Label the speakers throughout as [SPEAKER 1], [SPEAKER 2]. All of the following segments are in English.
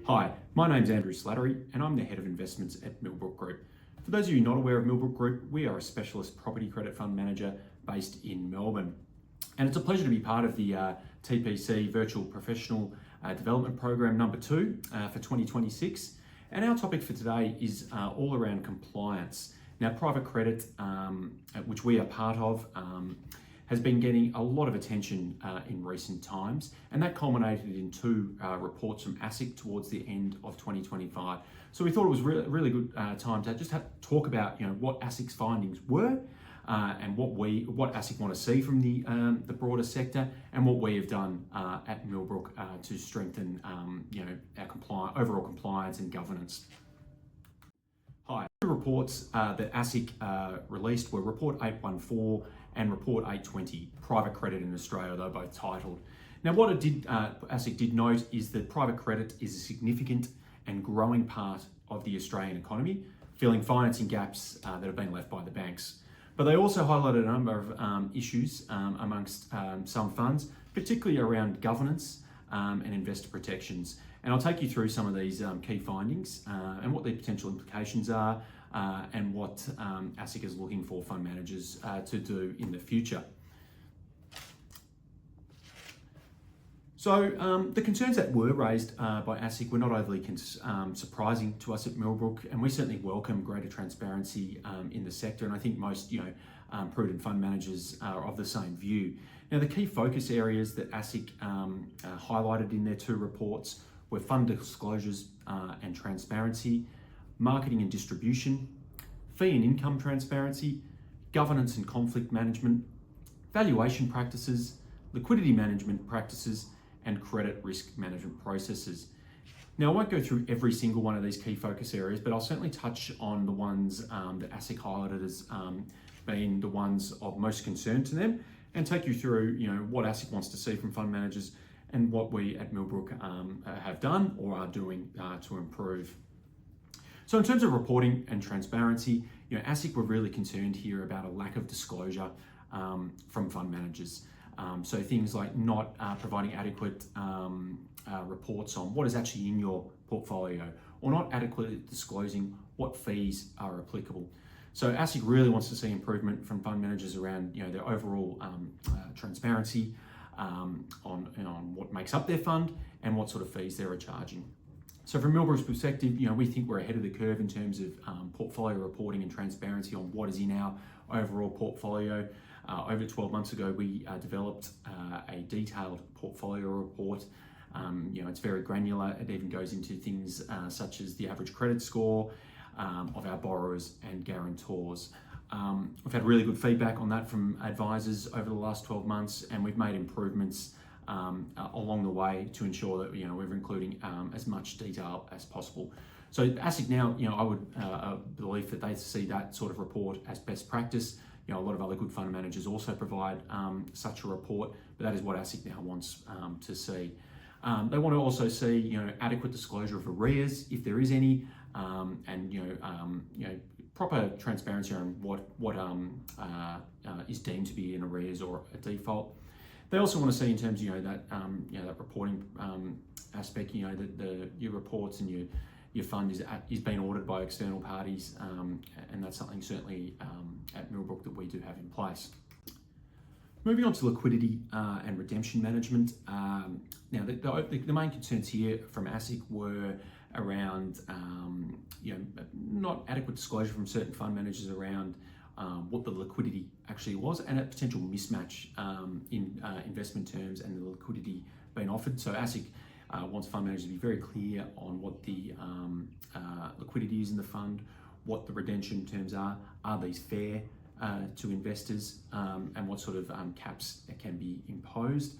[SPEAKER 1] Hi, my name's Andrew Slattery and I'm the Head of Investments at Millbrook Group. For those of you not aware of Millbrook Group, we are a specialist property credit fund manager based in Melbourne. And it's a pleasure to be part of the TPC Virtual Professional Development Program number 2 for 2026. And our topic for today is all around compliance. Now, private credit, which we are part of, has been getting a lot of attention in recent times, and that culminated in 2 reports from ASIC towards the end of 2025. So we thought it was really good time to just talk about what ASIC's findings were, and what ASIC want to see from the broader sector, and what we have done at Millbrook to strengthen our overall compliance and governance. Hi. The reports that ASIC released were Report 814 and Report 820, Private Credit in Australia. They're both titled. Now, what ASIC did note is that private credit is a significant and growing part of the Australian economy, filling financing gaps that have been left by the banks. But they also highlighted a number of issues amongst some funds, particularly around governance and investor protections. And I'll take you through some of these key findings and what the potential implications are and what ASIC is looking for fund managers to do in the future. So the concerns that were raised by ASIC were not overly surprising to us at Millbrook, and we certainly welcome greater transparency in the sector, and I think most prudent fund managers are of the same view. Now, the key focus areas that ASIC highlighted in their 2 reports were fund disclosures and transparency, marketing and distribution, fee and income transparency, governance and conflict management, valuation practices, liquidity management practices, and credit risk management processes. Now, I won't go through every single one of these key focus areas, but I'll certainly touch on the ones that ASIC highlighted as being the ones of most concern to them, and take you through what ASIC wants to see from fund managers and what we at Millbrook have done or are doing to improve. So in terms of reporting and transparency, ASIC were really concerned here about a lack of disclosure from fund managers. So things like not providing adequate reports on what is actually in your portfolio, or not adequately disclosing what fees are applicable. So ASIC really wants to see improvement from fund managers around their overall transparency on what makes up their fund and what sort of fees they're charging. So from Millbrook's perspective, we think we're ahead of the curve in terms of portfolio reporting and transparency on what is in our overall portfolio. Over 12 months ago, we developed a detailed portfolio report. It's very granular. It even goes into things such as the average credit score of our borrowers and guarantors. We've had really good feedback on that from advisors over the last 12 months, and we've made improvements along the way to ensure that we're including as much detail as possible. So ASIC now, I would believe that they see that sort of report as best practice. A lot of other good fund managers also provide such a report, but that is what ASIC now wants to see. They want to also see adequate disclosure of arrears, if there is any, and proper transparency on what is deemed to be an arrears or a default. They also want to see in terms of that reporting aspect, that your reports and your fund is being audited by external parties, and that's something certainly at Millbrook that we do have in place. Moving on to liquidity and redemption management. Now, the main concerns here from ASIC were around not adequate disclosure from certain fund managers around what the liquidity actually was, and a potential mismatch in investment terms and the liquidity being offered. So ASIC wants fund managers to be very clear on what the liquidity is in the fund, what the redemption terms are these fair to investors, and what sort of caps can be imposed.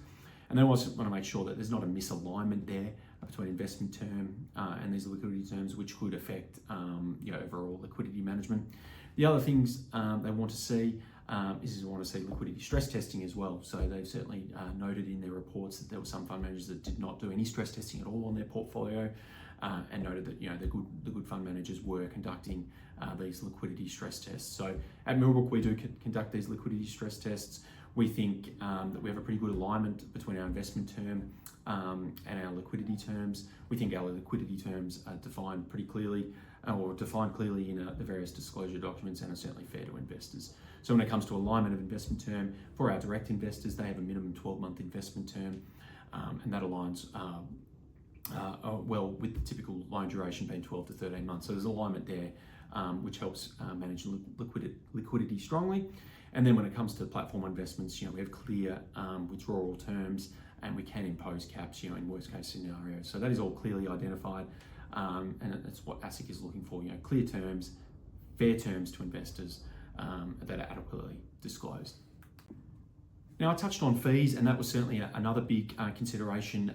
[SPEAKER 1] And they also want to make sure that there's not a misalignment there between investment term and these liquidity terms, which could affect overall liquidity management. The other things they want to see is they want to see liquidity stress testing as well. So they've certainly noted in their reports that there were some fund managers that did not do any stress testing at all on their portfolio, and noted that the good fund managers were conducting these liquidity stress tests. So at Millbrook, we do conduct these liquidity stress tests. We think that we have a pretty good alignment between our investment term and our liquidity terms. We think our liquidity terms are defined pretty clearly or defined clearly in the various disclosure documents and are certainly fair to investors. So when it comes to alignment of investment term, for our direct investors, they have a minimum 12-month investment term, and that aligns well with the typical loan duration being 12 to 13 months. So there's alignment there, which helps manage liquidity strongly. And then when it comes to platform investments, we have clear withdrawal terms, and we can impose caps, in worst case scenarios. So that is all clearly identified, and that's what ASIC is looking for. Clear terms, fair terms to investors that are adequately disclosed. Now, I touched on fees, and that was certainly another big consideration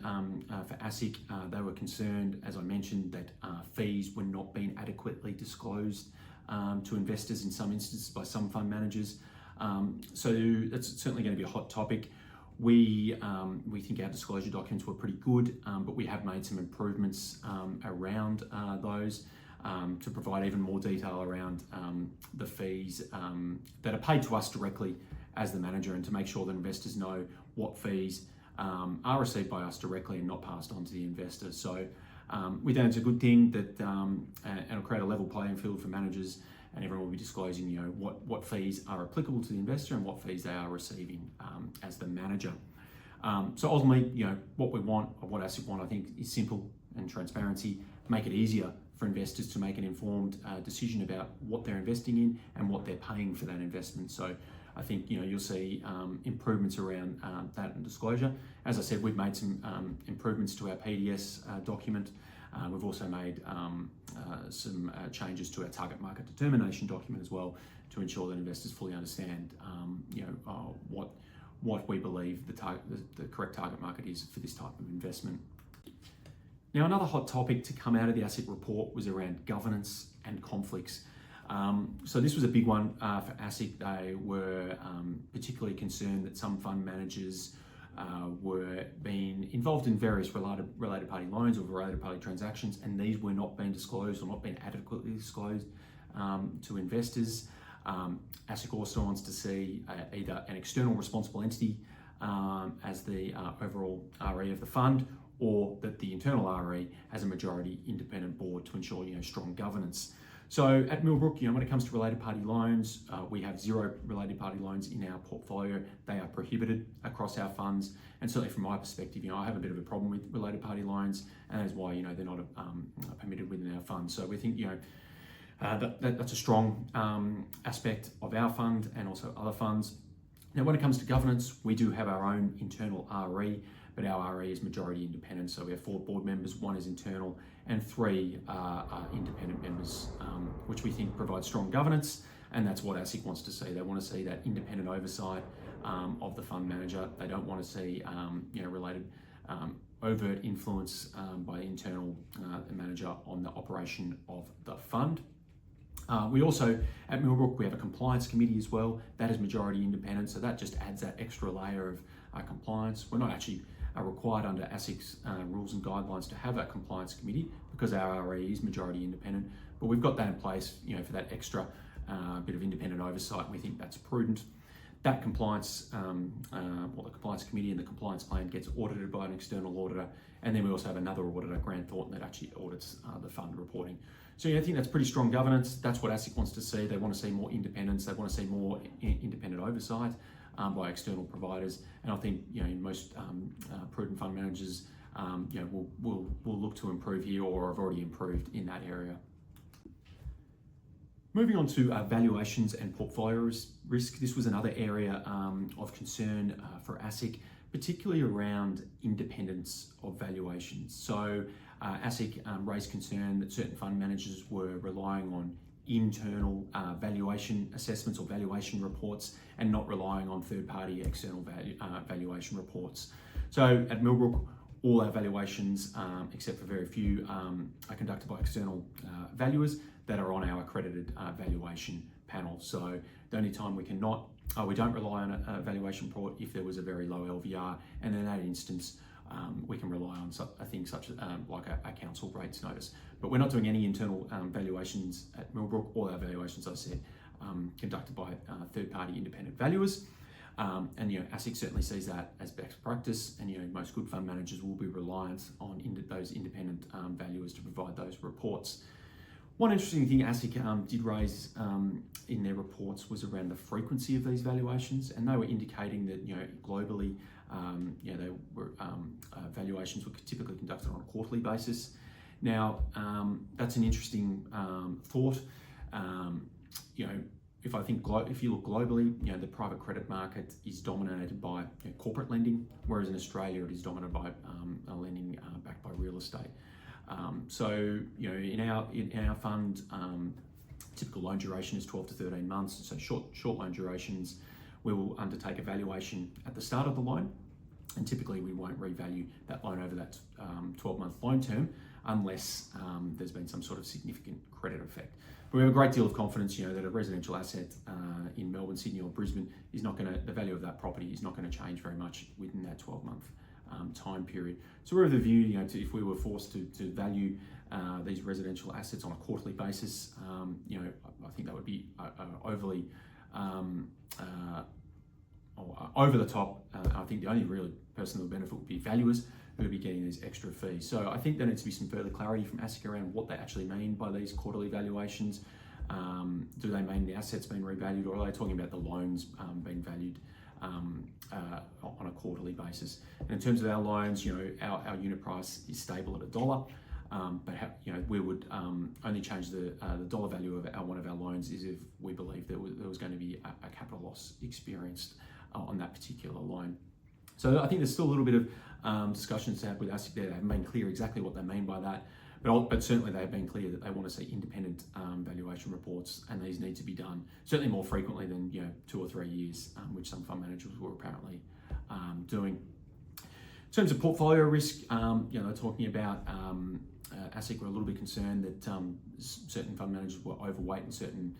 [SPEAKER 1] for ASIC. They were concerned, as I mentioned, that fees were not being adequately disclosed to investors in some instances by some fund managers. So that's certainly going to be a hot topic. We think our disclosure documents were pretty good, but we have made some improvements around those to provide even more detail around the fees that are paid to us directly as the manager, and to make sure that investors know what fees are received by us directly and not passed on to the investor. So we think it's a good thing that and it'll create a level playing field for managers, and everyone will be disclosing what fees are applicable to the investor and what fees they are receiving as the manager. So ultimately, what we want, or what ASIC want, I think, is simple and transparency. Make it easier for investors to make an informed decision about what they're investing in and what they're paying for that investment. So I think you'll see improvements around that and disclosure. As I said, we've made some improvements to our PDS document. We've also made some changes to our target market determination document as well, to ensure that investors fully understand what we believe the correct target market is for this type of investment. Now, another hot topic to come out of the ASIC report was around governance and conflicts. So this was a big one for ASIC. They were particularly concerned that some fund managers were being involved in various related party loans or related party transactions, and these were not being disclosed or not being adequately disclosed to investors. ASIC also wants to see either an external responsible entity as the overall RE of the fund, or that the internal RE has a majority independent board to ensure strong governance. So at Millbrook, when it comes to related party loans, we have 0 related party loans in our portfolio. They are prohibited across our funds, and certainly from my perspective, I have a bit of a problem with related party loans, and that's why they're not permitted within our fund. So we think that's a strong aspect of our fund and also other funds. Now, when it comes to governance, we do have our own internal RE, but our RE is majority independent. So we have 4 board members, 1 is internal, and 3 are independent members, which we think provides strong governance, and that's what ASIC wants to see. They want to see that independent oversight of the fund manager. They don't want to see related overt influence by the internal manager on the operation of the fund. We also, at Millbrook, we have a compliance committee as well. That is majority independent, so that just adds that extra layer of compliance. We're not actually required under ASIC's rules and guidelines to have that compliance committee because our RE is majority independent, but we've got that in place for that extra bit of independent oversight, and we think that's prudent. That compliance, the compliance committee and the compliance plan gets audited by an external auditor, and then we also have another auditor, Grant Thornton, that actually audits the fund reporting. So I think that's pretty strong governance. That's what ASIC wants to see. They want to see more independence. They want to see more independent oversight by external providers. And I think most prudent fund managers will look to improve here, or have already improved in that area. Moving on to valuations and portfolio risk. This was another area of concern for ASIC, particularly around independence of valuations. So ASIC raised concern that certain fund managers were relying on internal valuation assessments or valuation reports and not relying on third-party external valuation reports. So at Millbrook, all our valuations, except for very few, are conducted by external valuers that are on our accredited valuation panel. So the only time we don't rely on a valuation report if there was a very low LVR, and in that instance, we can rely on a thing such as like a council rates notice. But we're not doing any internal valuations at Millbrook. All our valuations, as I said, conducted by third-party independent valuers. And ASIC certainly sees that as best practice, and most good fund managers will be reliant on those independent valuers to provide those reports. One interesting thing ASIC did raise in their reports was around the frequency of these valuations, and they were indicating that globally, they were valuations were typically conducted on a quarterly basis. Now, that's an interesting thought. If you look globally, the private credit market is dominated by corporate lending, whereas in Australia it is dominated by lending backed by real estate. So in our fund, typical loan duration is 12 to 13 months. So short loan durations, we will undertake a valuation at the start of the loan, and typically we won't revalue that loan over that 12-month loan term unless there's been some sort of significant credit effect. But we have a great deal of confidence, that a residential asset in Melbourne, Sydney, or Brisbane is not going to, the value of that property is not going to change very much within that 12-month time period. So we're of the view, if we were forced to value these residential assets on a quarterly basis, I think that would be overly over the top. I think the only real person that would benefit would be valuers, who would be getting these extra fees. So I think there needs to be some further clarity from ASIC around what they actually mean by these quarterly valuations. Do they mean the assets being revalued, or are they talking about the loans being valued on a quarterly basis? And in terms of our loans, our unit price is stable at $1, but we would only change the dollar value of one of our loans is if we believe there was going to be a capital loss experienced on that particular loan. So I think there's still a little bit of discussions to have with ASIC there. They haven't been clear exactly what they mean by that, but certainly they've been clear that they want to see independent valuation reports, and these need to be done certainly more frequently than 2 or 3 years, which some fund managers were apparently doing. In terms of portfolio risk, they're talking about ASIC were a little bit concerned that certain fund managers were overweight in certain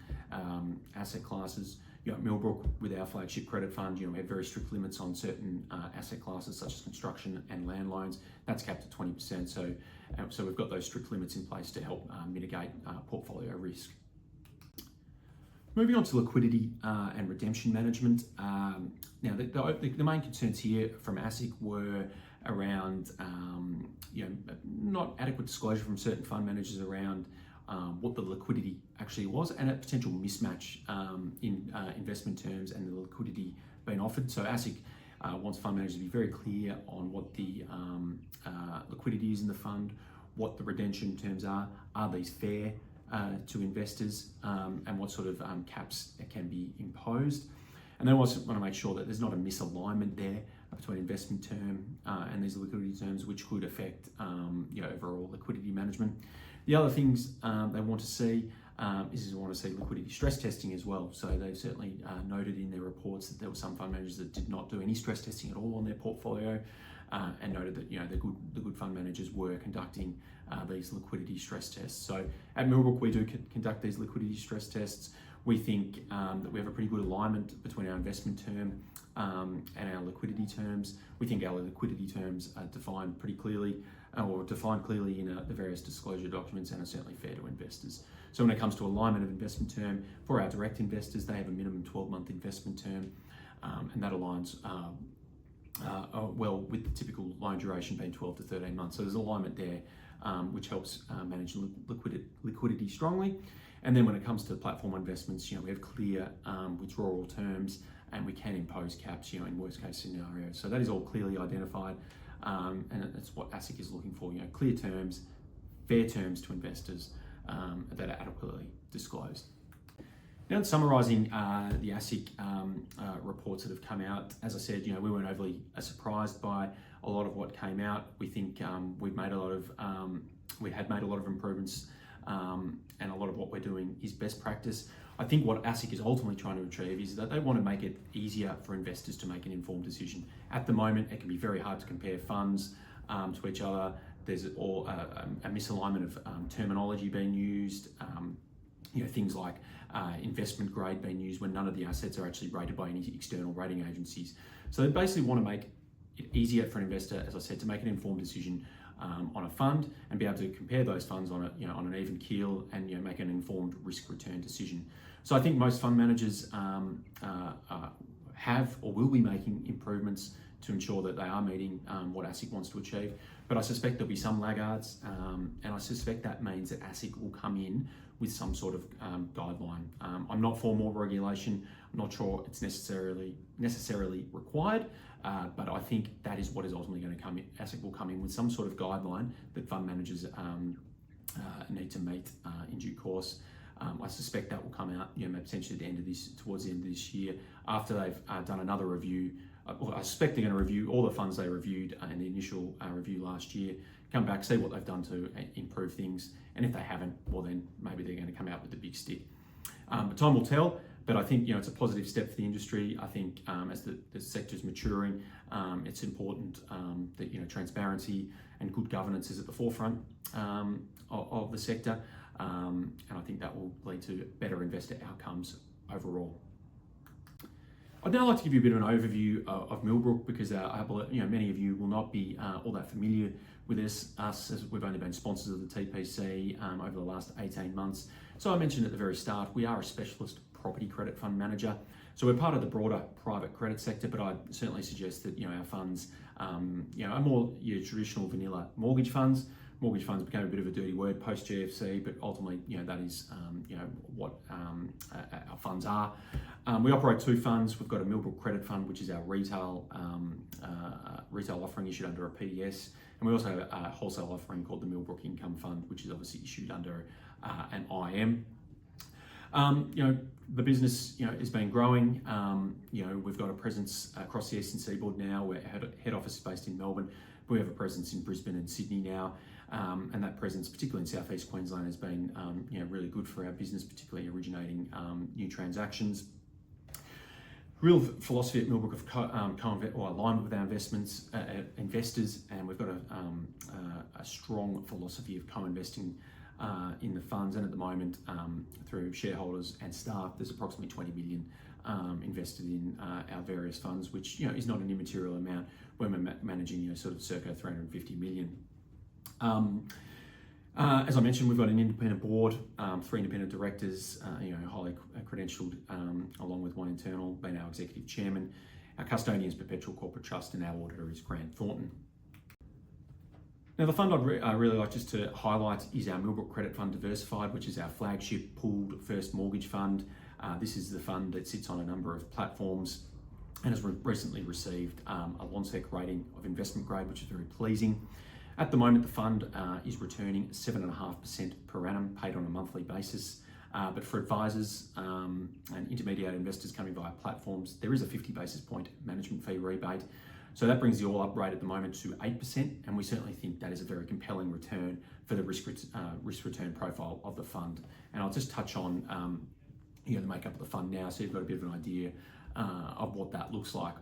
[SPEAKER 1] asset classes. At Millbrook, with our flagship credit fund, we have very strict limits on certain asset classes such as construction and land loans. That's capped at 20%. So we've got those strict limits in place to help mitigate portfolio risk. Moving on to liquidity and redemption management. Now, the main concerns here from ASIC were around not adequate disclosure from certain fund managers around what the liquidity actually was, and a potential mismatch in investment terms and the liquidity being offered. So ASIC wants fund managers to be very clear on what the liquidity is in the fund, what the redemption terms are these fair to investors, and what sort of caps can be imposed. And they also want to make sure that there's not a misalignment there between investment term and these liquidity terms, which could affect overall liquidity management. The other things they want to see is they want to see liquidity stress testing as well. So they've certainly noted in their reports that there were some fund managers that did not do any stress testing at all on their portfolio, and noted that the good fund managers were conducting these liquidity stress tests. So at Millbrook, we do conduct these liquidity stress tests. We think that we have a pretty good alignment between our investment term and our liquidity terms. We think our liquidity terms are defined pretty clearly, or defined clearly in the various disclosure documents, and are certainly fair to investors. So when it comes to alignment of investment term, for our direct investors, they have a minimum 12-month investment term, and that aligns well with the typical loan duration being 12 to 13 months. So there's alignment there, which helps manage liquidity strongly. And then when it comes to platform investments, we have clear withdrawal terms, and we can impose caps, in worst case scenarios. So that is all clearly identified, and that's what ASIC is looking for, clear terms, fair terms to investors that are adequately disclosed. Now, in summarising the ASIC reports that have come out, as I said, we weren't overly surprised by a lot of what came out. We think we had made a lot of improvements, and a lot of what we're doing is best practice. I think what ASIC is ultimately trying to achieve is that they want to make it easier for investors to make an informed decision. At the moment, it can be very hard to compare funds to each other. There's a misalignment of terminology being used, things like investment grade being used when none of the assets are actually rated by any external rating agencies. So they basically want to make it easier for an investor, as I said, to make an informed decision on a fund, and be able to compare those funds on an even keel, and make an informed risk return decision. So I think most fund managers have or will be making improvements to ensure that they are meeting what ASIC wants to achieve. But I suspect there'll be some laggards, and I suspect that means that ASIC will come in with some sort of guideline. I'm not for more regulation. I'm not sure it's necessarily required, but I think that is what is ultimately going to come in. ASIC will come in with some sort of guideline that fund managers need to meet in due course. I suspect that will come out, potentially towards the end of this year, after they've done another review. I suspect they're going to review all the funds they reviewed in the initial review last year, come back, see what they've done to improve things, and if they haven't, well then maybe they're going to come out with the big stick. But time will tell, but I think it's a positive step for the industry. I think as the sector is maturing, it's important that transparency and good governance is at the forefront of the sector, and I think that will lead to better investor outcomes overall. I'd now like to give you a bit of an overview of Millbrook, because many of you will not be all that familiar with us, as we've only been sponsors of the TPC over the last 18 months. So I mentioned at the very start, we are a specialist property credit fund manager. So we're part of the broader private credit sector, but I'd certainly suggest that our funds are more your traditional vanilla mortgage funds. Mortgage funds became a bit of a dirty word post GFC, but ultimately, that is what our funds are. We operate two funds. We've got a Millbrook Credit Fund, which is our retail offering issued under a PDS, and we also have a wholesale offering called the Millbrook Income Fund, which is obviously issued under an IM. The business has been growing. We've got a presence across the eastern seaboard now. Where head office is based in Melbourne. We have a presence in Brisbane and Sydney now, and that presence, particularly in southeast Queensland, has been really good for our business, particularly originating new transactions. Real philosophy at Millbrook of alignment with our investors, and we've got a strong philosophy of co-investing in the funds. And at the moment, through shareholders and staff, there's approximately 20 million invested in our various funds, which is not an immaterial amount when we're managing sort of circa 350 million. As I mentioned, we've got an independent board, 3 independent directors, highly credentialed, along with one internal, being our executive chairman. Our custodian is Perpetual Corporate Trust, and our auditor is Grant Thornton. Now, the fund I'd really like just to highlight is our Millbrook Credit Fund Diversified, which is our flagship pooled first mortgage fund. This is the fund that sits on a number of platforms and has recently received a Lonsec rating of investment grade, which is very pleasing. At the moment, the fund is returning 7.5% per annum, paid on a monthly basis. But for advisors and intermediate investors coming via platforms, there is a 50 basis point management fee rebate. So that brings the all-up rate at the moment to 8%, and we certainly think that is a very compelling return for the risk-return profile of the fund. And I'll just touch on the makeup of the fund now, so you've got a bit of an idea of what that looks like.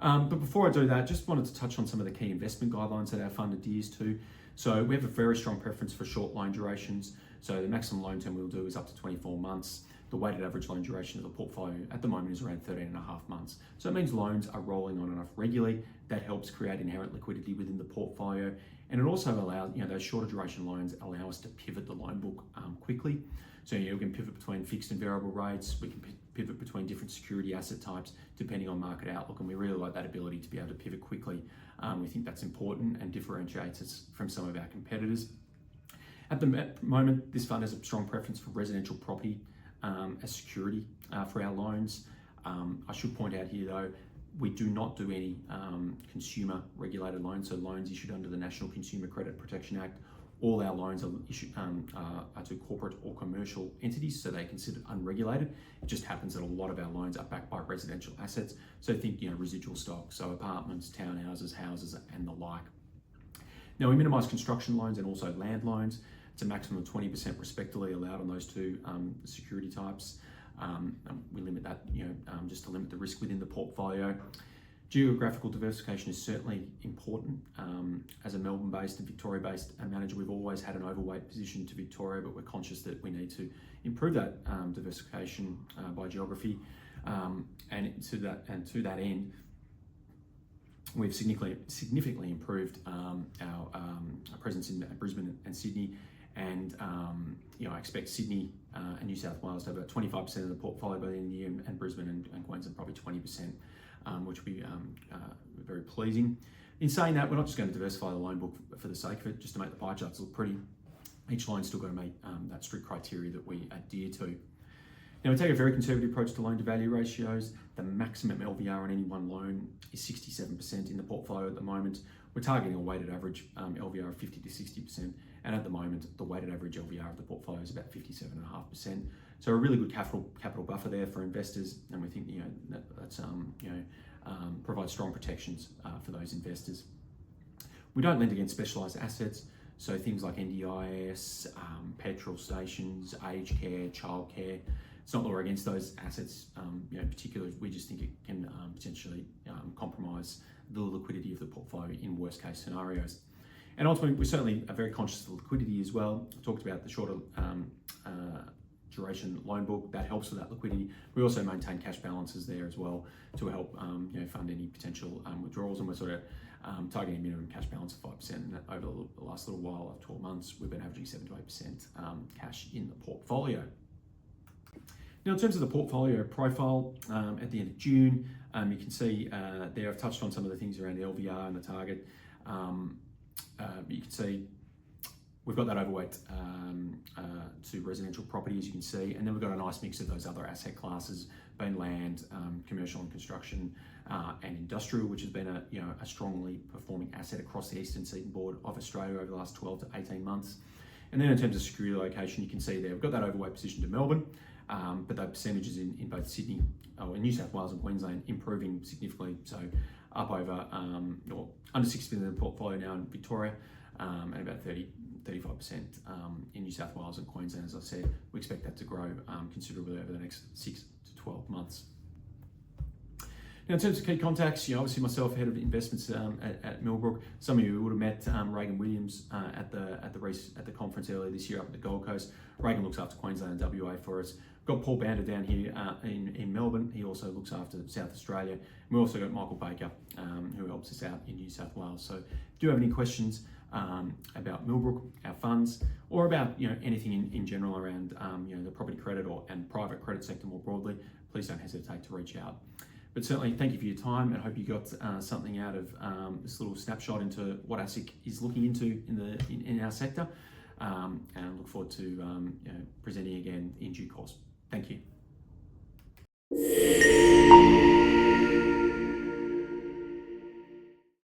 [SPEAKER 1] But before I do that, just wanted to touch on some of the key investment guidelines that our fund adheres to. So we have a very strong preference for short loan durations. So the maximum loan term we'll do is up to 24 months. The weighted average loan duration of the portfolio at the moment is around 13.5 months. So it means loans are rolling on and off regularly. That helps create inherent liquidity within the portfolio. And it also allows, those shorter duration loans allow us to pivot the loan book quickly. So we can pivot between fixed and variable rates. We can pivot between different security asset types depending on market outlook, and we really like that ability to be able to pivot quickly. We think that's important and differentiates us from some of our competitors. At the moment, this fund has a strong preference for residential property as security for our loans. I should point out here though, we do not do any consumer regulated loans, so loans issued under the National Consumer Credit Protection Act. All our loans are issued are to corporate or commercial entities, so they're considered unregulated. It just happens that a lot of our loans are backed by residential assets. So think, residual stock, so apartments, townhouses, houses, and the like. Now we minimise construction loans and also land loans. It's a maximum of 20% respectively allowed on those two security types. We limit that, just to limit the risk within the portfolio. Geographical diversification is certainly important. As a Melbourne-based and Victoria-based manager, we've always had an overweight position to Victoria, but we're conscious that we need to improve that diversification by geography. And to that end, we've significantly improved our presence in Brisbane and Sydney, and I expect Sydney and New South Wales to have about 25% of the portfolio by the end of the year, and Brisbane and Queensland probably 20%, which will be very pleasing. In saying that, we're not just going to diversify the loan book for the sake of it, just to make the pie charts look pretty. Each lone's still got to meet that strict criteria that we adhere to. Now, we take a very conservative approach to loan to value ratios. The maximum LVR on any one loan is 67% in the portfolio at the moment. We're targeting a weighted average LVR of 50 to 60%, and at the moment, the weighted average LVR of the portfolio is about 57.5%. So a really good capital buffer there for investors, and we think that's provides strong protections for those investors. We don't lend against specialised assets, so things like NDIS, petrol stations, aged care, childcare. It's not that we're against those assets, particularly. We just think it can potentially compromise the liquidity of the portfolio in worst case scenarios. And ultimately, we certainly are very conscious of liquidity as well. I talked about the shorter duration loan book that helps with that liquidity. We also maintain cash balances there as well to help fund any potential withdrawals, and we're sort of targeting a minimum cash balance of 5%. And over the last little while, of 12 months, we've been averaging 7 to 8% cash in the portfolio. Now, in terms of the portfolio profile, at the end of June, you can see there I've touched on some of the things around the LVR and the target. You can see we've got that overweight to residential property, as you can see, and then we've got a nice mix of those other asset classes, being land, commercial and construction, and industrial, which has been a strongly performing asset across the eastern seaboard of Australia over the last 12 to 18 months. And then in terms of security location, you can see there we've got that overweight position to Melbourne, but the percentages in both Sydney, in New South Wales and Queensland improving significantly. So up over or under 60% of the portfolio now in Victoria, and about 35% in New South Wales and Queensland. As I said, we expect that to grow considerably over the next 6 to 12 months. Now, in terms of key contacts, obviously myself, head of investments at Millbrook. Some of you would have met Reagan Williams at the conference earlier this year up at the Gold Coast. Reagan looks after Queensland and WA for us. We've got Paul Bander down here in Melbourne. He also looks after South Australia. And we've also got Michael Baker, who helps us out in New South Wales. So if you do have any questions about Millbrook, our funds, or about anything in general around the property credit and private credit sector more broadly, please don't hesitate to reach out. But certainly, thank you for your time, and I hope you got something out of this little snapshot into what ASIC is looking into in our sector, and I look forward to presenting again in due course. Thank you.